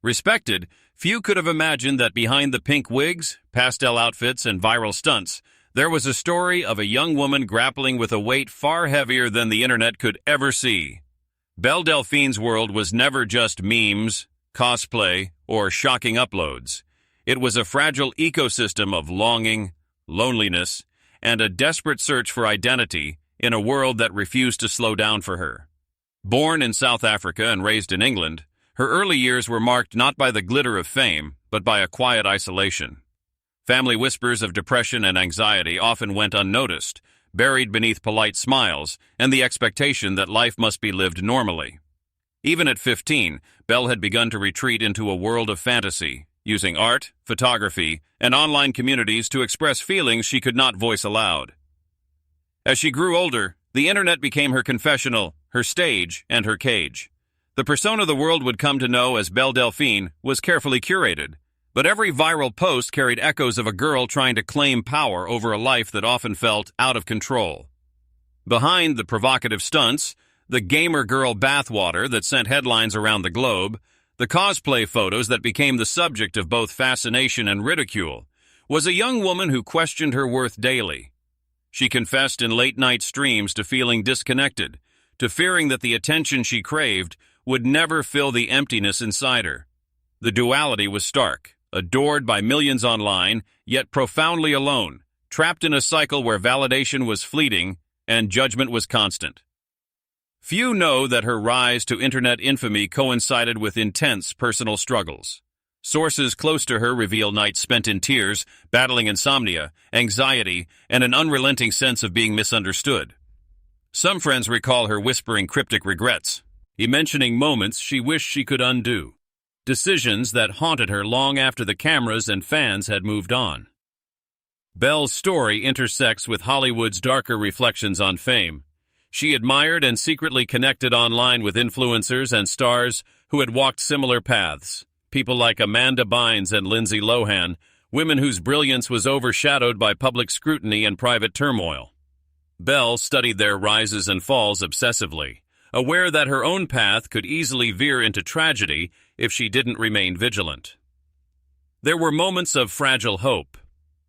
Respected, few could have imagined that behind the pink wigs, pastel outfits, and viral stunts, there was a story of a young woman grappling with a weight far heavier than the internet could ever see. Belle Delphine's world was never just memes, cosplay, or shocking uploads. It was a fragile ecosystem of longing, loneliness, and a desperate search for identity in a world that refused to slow down for her. Born in South Africa and raised in England, her early years were marked not by the glitter of fame, but by a quiet isolation. Family whispers of depression and anxiety often went unnoticed, buried beneath polite smiles and the expectation that life must be lived normally. Even at 15, Belle had begun to retreat into a world of fantasy, using art, photography, and online communities to express feelings she could not voice aloud. As she grew older, the internet became her confessional, her stage, and her cage. The persona the world would come to know as Belle Delphine was carefully curated, but every viral post carried echoes of a girl trying to claim power over a life that often felt out of control. Behind the provocative stunts, the gamer girl bathwater that sent headlines around the globe, the cosplay photos that became the subject of both fascination and ridicule, was a young woman who questioned her worth daily. She confessed in late-night streams to feeling disconnected, to fearing that the attention she craved would never fill the emptiness inside her. The duality was stark, adored by millions online, yet profoundly alone, trapped in a cycle where validation was fleeting and judgment was constant. Few know that her rise to internet infamy coincided with intense personal struggles. Sources close to her reveal nights spent in tears, battling insomnia, anxiety, and an unrelenting sense of being misunderstood. Some friends recall her whispering cryptic regrets, mentioning moments she wished she could undo, decisions that haunted her long after the cameras and fans had moved on. Belle's story intersects with Hollywood's darker reflections on fame. She admired and secretly connected online with influencers and stars who had walked similar paths, people like Amanda Bynes and Lindsay Lohan, women whose brilliance was overshadowed by public scrutiny and private turmoil. Belle studied their rises and falls obsessively, aware that her own path could easily veer into tragedy if she didn't remain vigilant. There were moments of fragile hope.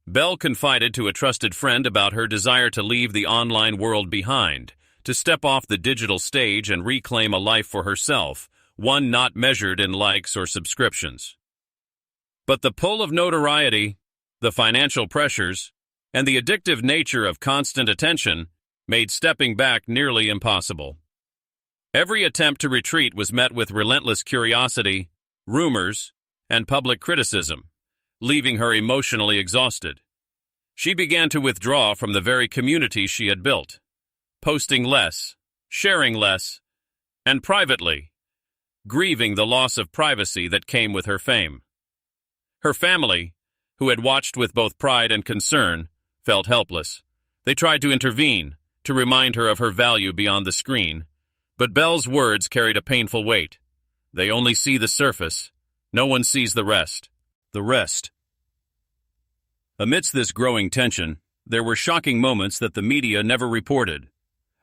Belle confided to a trusted friend about her desire to leave the online world behind, to step off the digital stage and reclaim a life for herself, one not measured in likes or subscriptions. But the pull of notoriety, the financial pressures, and the addictive nature of constant attention made stepping back nearly impossible. Every attempt to retreat was met with relentless curiosity, rumors, and public criticism, leaving her emotionally exhausted. She began to withdraw from the very community she had built, posting less, sharing less, and privately, grieving the loss of privacy that came with her fame. Her family, who had watched with both pride and concern, felt helpless. They tried to intervene, to remind her of her value beyond the screen, but Belle's words carried a painful weight. They only see the surface. No one sees the rest. The rest. Amidst this growing tension, there were shocking moments that the media never reported.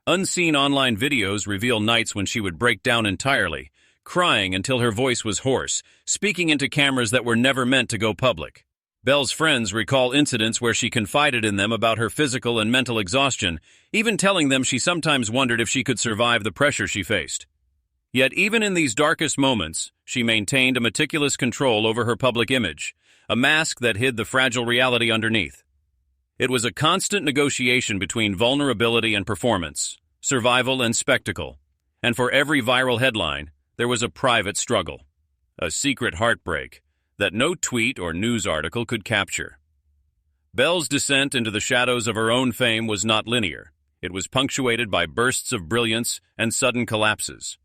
Unseen online videos reveal nights when she would break down entirely, crying until her voice was hoarse, speaking into cameras that were never meant to go public. Belle's friends recall incidents where she confided in them about her physical and mental exhaustion, even telling them she sometimes wondered if she could survive the pressure she faced. Yet even in these darkest moments, she maintained a meticulous control over her public image, a mask that hid the fragile reality underneath. It was a constant negotiation between vulnerability and performance, survival and spectacle, and for every viral headline, there was a private struggle, a secret heartbreak that no tweet or news article could capture. Belle's descent into the shadows of her own fame was not linear. It was punctuated by bursts of brilliance and sudden collapses.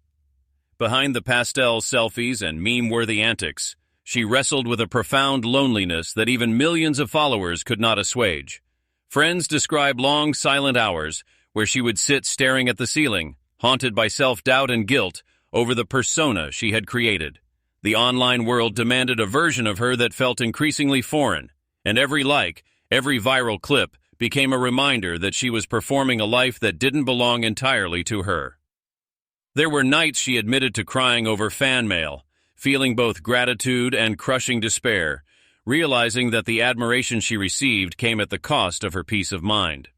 Behind the pastel selfies and meme-worthy antics, she wrestled with a profound loneliness that even millions of followers could not assuage. Friends describe long, silent hours where she would sit staring at the ceiling, haunted by self-doubt and guilt over the persona she had created. The online world demanded a version of her that felt increasingly foreign, and every like, every viral clip became a reminder that she was performing a life that didn't belong entirely to her. There were nights she admitted to crying over fan mail, feeling both gratitude and crushing despair, realizing that the admiration she received came at the cost of her peace of mind.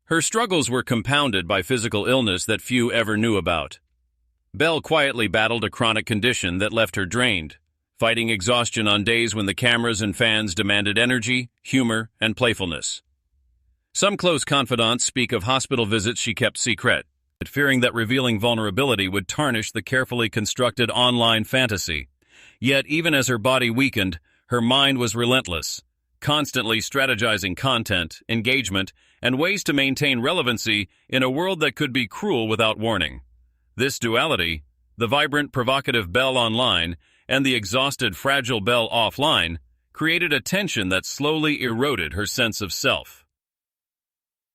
Her struggles were compounded by physical illness that few ever knew about. Belle quietly battled a chronic condition that left her drained, fighting exhaustion on days when the cameras and fans demanded energy, humor, and playfulness. Some close confidants speak of hospital visits she kept secret, fearing that revealing vulnerability would tarnish the carefully constructed online fantasy. Yet, even as her body weakened, her mind was relentless, constantly strategizing content, engagement, and ways to maintain relevancy in a world that could be cruel without warning. This duality, the vibrant, provocative Belle online and the exhausted, fragile Belle offline, created a tension that slowly eroded her sense of self.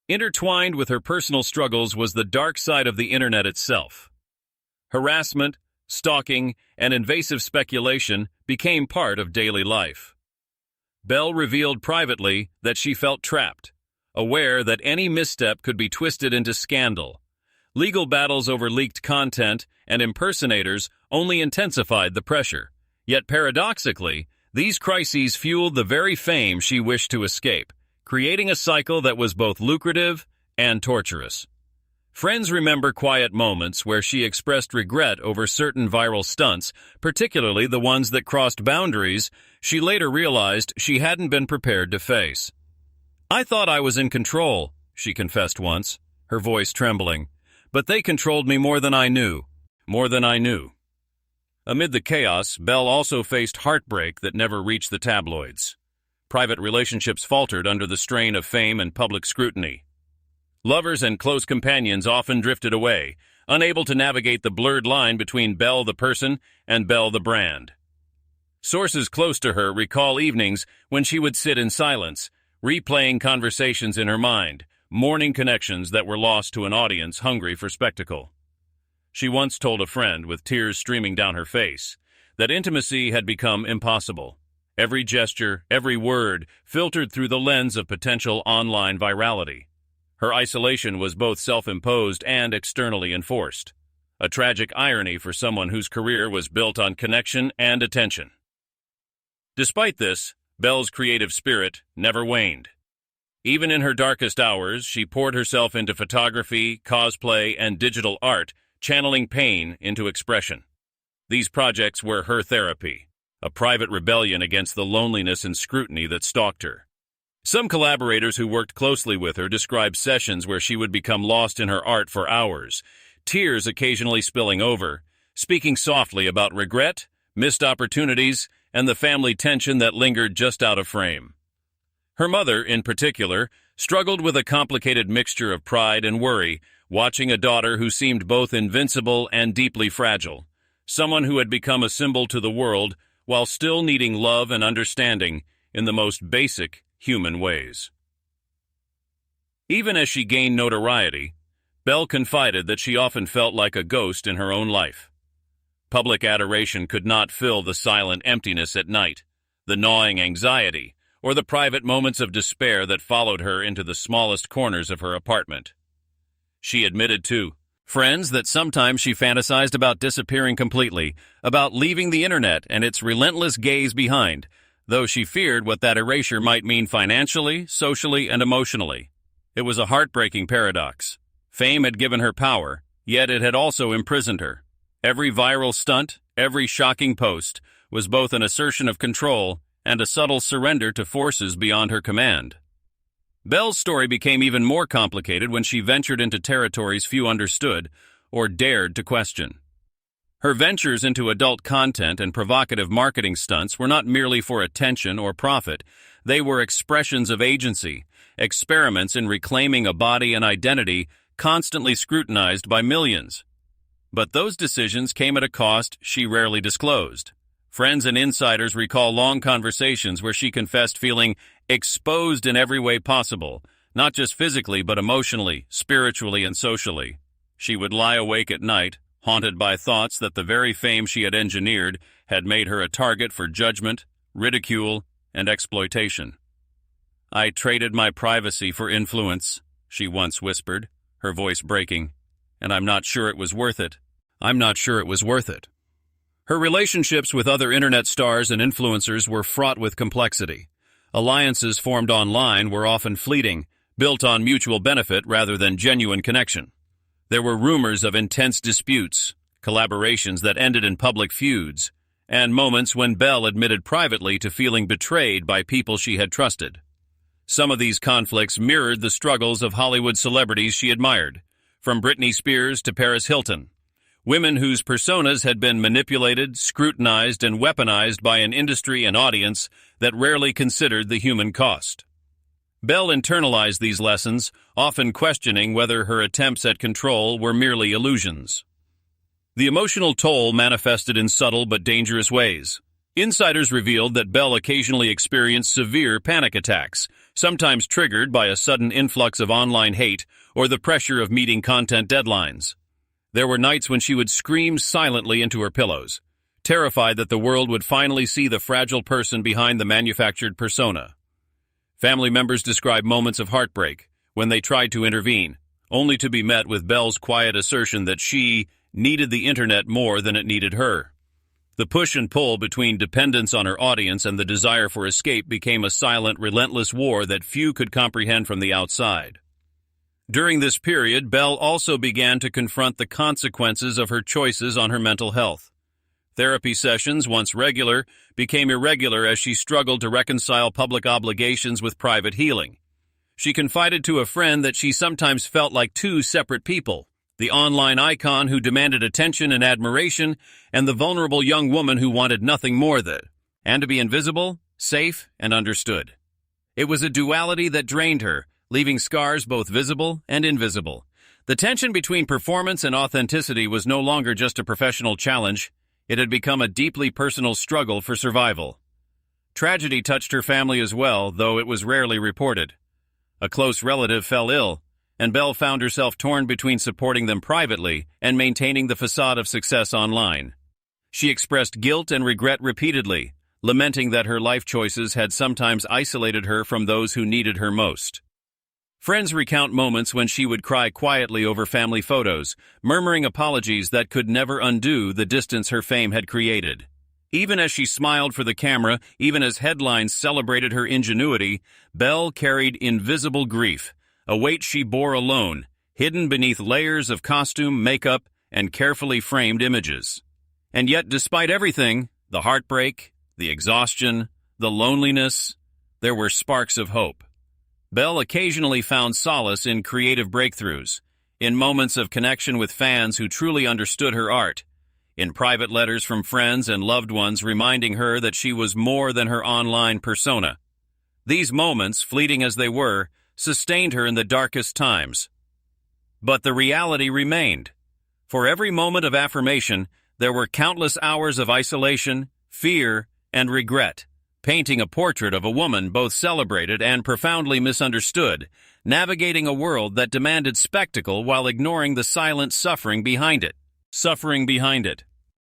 Intertwined with her personal struggles was the dark side of the internet itself. Harassment, stalking, and invasive speculation became part of daily life. Belle revealed privately that she felt trapped, aware that any misstep could be twisted into scandal. Legal battles over leaked content and impersonators only intensified the pressure. Yet paradoxically, these crises fueled the very fame she wished to escape, creating a cycle that was both lucrative and torturous. Friends remember quiet moments where she expressed regret over certain viral stunts, particularly the ones that crossed boundaries she later realized she hadn't been prepared to face. "I thought I was in control," she confessed once, her voice trembling, "but they controlled me more than I knew. Amid the chaos, Belle also faced heartbreak that never reached the tabloids. Private relationships faltered under the strain of fame and public scrutiny. Lovers and close companions often drifted away, unable to navigate the blurred line between Belle the person and Belle the brand. Sources close to her recall evenings when she would sit in silence, replaying conversations in her mind, mourning connections that were lost to an audience hungry for spectacle. She once told a friend, with tears streaming down her face, that intimacy had become impossible. Every gesture, every word, filtered through the lens of potential online virality. Her isolation was both self-imposed and externally enforced. A tragic irony for someone whose career was built on connection and attention. Despite this, Belle's creative spirit never waned. Even in her darkest hours, she poured herself into photography, cosplay, and digital art, channeling pain into expression. These projects were her therapy, a private rebellion against the loneliness and scrutiny that stalked her. Some collaborators who worked closely with her described sessions where she would become lost in her art for hours, tears occasionally spilling over, speaking softly about regret, missed opportunities, and the family tension that lingered just out of frame. Her mother, in particular, struggled with a complicated mixture of pride and worry, watching a daughter who seemed both invincible and deeply fragile, someone who had become a symbol to the world while still needing love and understanding in the most basic human ways. Even as she gained notoriety, Belle confided that she often felt like a ghost in her own life. Public adoration could not fill the silent emptiness at night, the gnawing anxiety, or the private moments of despair that followed her into the smallest corners of her apartment. She admitted to friends that sometimes she fantasized about disappearing completely, about leaving the internet and its relentless gaze behind, though she feared what that erasure might mean financially, socially, and emotionally. It was a heartbreaking paradox. Fame had given her power, yet it had also imprisoned her. Every viral stunt, every shocking post, was both an assertion of control and a subtle surrender to forces beyond her command. Belle's story became even more complicated when she ventured into territories few understood or dared to question. Her ventures into adult content and provocative marketing stunts were not merely for attention or profit. They were expressions of agency, experiments in reclaiming a body and identity constantly scrutinized by millions. But those decisions came at a cost she rarely disclosed. Friends and insiders recall long conversations where she confessed feeling exposed in every way possible, not just physically but emotionally, spiritually, and socially. She would lie awake at night, haunted by thoughts that the very fame she had engineered had made her a target for judgment, ridicule, and exploitation. "I traded my privacy for influence," she once whispered, her voice breaking, "and I'm not sure it was worth it. I'm not sure it was worth it." Her relationships with other internet stars and influencers were fraught with complexity. Alliances formed online were often fleeting, built on mutual benefit rather than genuine connection. There were rumors of intense disputes, collaborations that ended in public feuds, and moments when Belle admitted privately to feeling betrayed by people she had trusted. Some of these conflicts mirrored the struggles of Hollywood celebrities she admired, from Britney Spears to Paris Hilton, women whose personas had been manipulated, scrutinized, and weaponized by an industry and audience that rarely considered the human cost. Belle internalized these lessons, often questioning whether her attempts at control were merely illusions. The emotional toll manifested in subtle but dangerous ways. Insiders revealed that Belle occasionally experienced severe panic attacks, sometimes triggered by a sudden influx of online hate or the pressure of meeting content deadlines. There were nights when she would scream silently into her pillows, terrified that the world would finally see the fragile person behind the manufactured persona. Family members described moments of heartbreak when they tried to intervene, only to be met with Belle's quiet assertion that she needed the internet more than it needed her. The push and pull between dependence on her audience and the desire for escape became a silent, relentless war that few could comprehend from the outside. During this period, Belle also began to confront the consequences of her choices on her mental health. Therapy sessions, once regular, became irregular as she struggled to reconcile public obligations with private healing. She confided to a friend that she sometimes felt like two separate people: the online icon who demanded attention and admiration, and the vulnerable young woman who wanted nothing more than to be invisible, safe, and understood. It was a duality that drained her, leaving scars both visible and invisible. The tension between performance and authenticity was no longer just a professional challenge. It had become a deeply personal struggle for survival. Tragedy touched her family as well, though it was rarely reported. A close relative fell ill, and Belle found herself torn between supporting them privately and maintaining the facade of success online. She expressed guilt and regret repeatedly, lamenting that her life choices had sometimes isolated her from those who needed her most. Friends recount moments when she would cry quietly over family photos, murmuring apologies that could never undo the distance her fame had created. Even as she smiled for the camera, even as headlines celebrated her ingenuity, Belle carried invisible grief, a weight she bore alone, hidden beneath layers of costume, makeup, and carefully framed images. And yet, despite everything, the heartbreak, the exhaustion, the loneliness, there were sparks of hope. Belle occasionally found solace in creative breakthroughs, in moments of connection with fans who truly understood her art, in private letters from friends and loved ones reminding her that she was more than her online persona. These moments, fleeting as they were, sustained her in the darkest times. But the reality remained. For every moment of affirmation, there were countless hours of isolation, fear, and regret, painting a portrait of a woman both celebrated and profoundly misunderstood, navigating a world that demanded spectacle while ignoring the silent suffering behind it.